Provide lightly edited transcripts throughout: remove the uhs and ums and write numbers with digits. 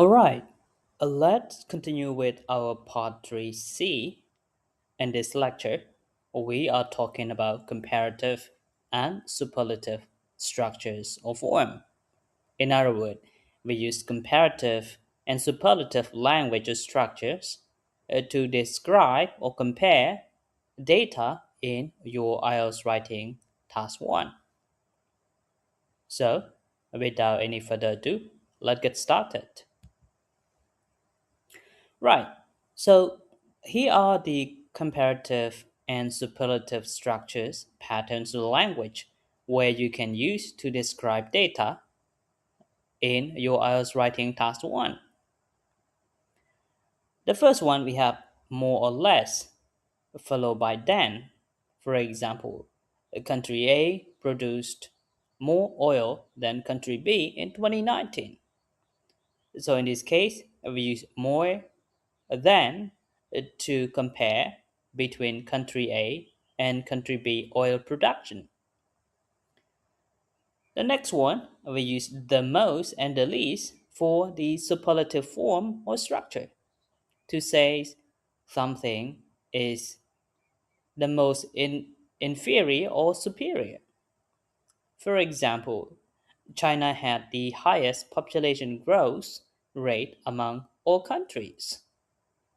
Alright, let's continue with our part 3C. In this lecture, we are talking about comparative and superlative structures of form. In other words, we use comparative and superlative language structures to describe or compare data in your IELTS writing task 1. So, without any further ado, let's get started. Right. So here are the comparative and superlative structures, patterns of language where you can use to describe data in your IELTS writing task 1. The first one we have more or less, followed by than. For example, country A produced more oil than country B in 2019. So in this case, we use more than to compare between country A and country B oil production. The next one, we use the most and the least for the superlative form or structure to say something is the most inferior or superior. For example, China had the highest population growth rate among all countries.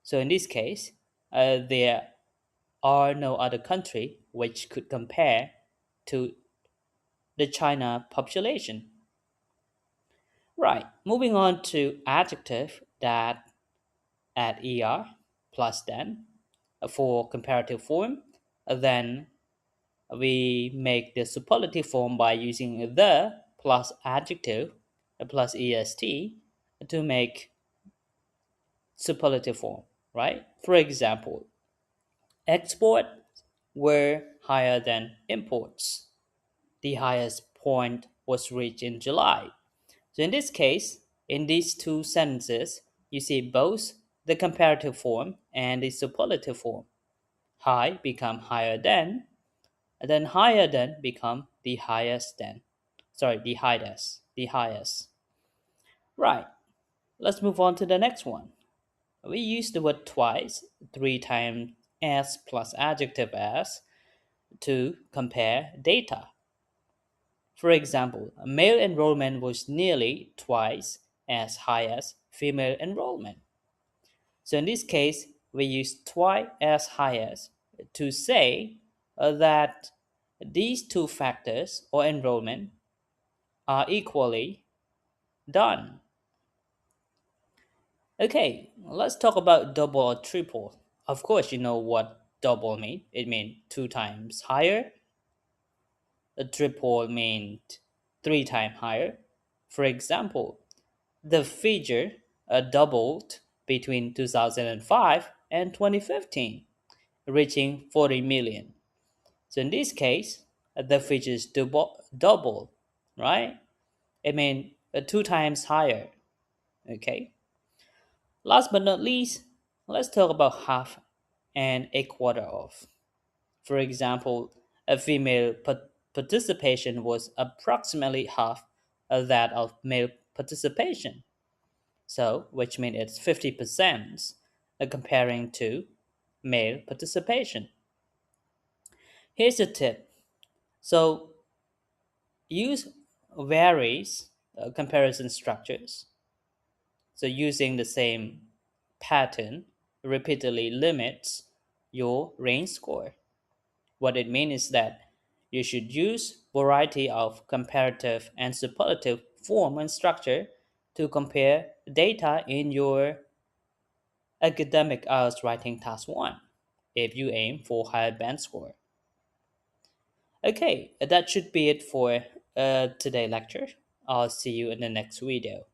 So in this case, there are no other country which could compare to the China population. Right, moving on to adjective that add er plus than for comparative form. Then we make the superlative form by using the plus adjective plus est to make superlative form, right? For example, exports were higher than imports. The highest point was reached in July. So in this case, in these two sentences, you see both the comparative form and the superlative form. High become higher than, and then higher than become the highest than. Sorry, the highest. Right, let's move on to the next one. We use the word twice, 3 times as plus adjective as to compare data. For example, male enrollment was nearly twice as high as female enrollment. So in this case, we use twice as high as to say that these two factors or enrollment are equally done. Okay, let's talk about double or triple. Of course, you know what double mean. It means 2 times higher. A triple means 3 times higher. For example, the figure doubled between 2005 and 2015, reaching 40 million. So in this case, the figure is double, right? It means 2 times higher. Okay. Last but not least, let's talk about half and a quarter of. For example, a female participation was approximately half of that of male participation. So, which means it's 50% comparing to male participation. Here's a tip. So, use various comparison structures. So, using the same pattern repeatedly limits your range score. What it means is that you should use variety of comparative and superlative form and structure to compare data in your academic IELTS writing task 1 if you aim for higher band score. Okay, that should be it for today lecture. I'll see you in the next video.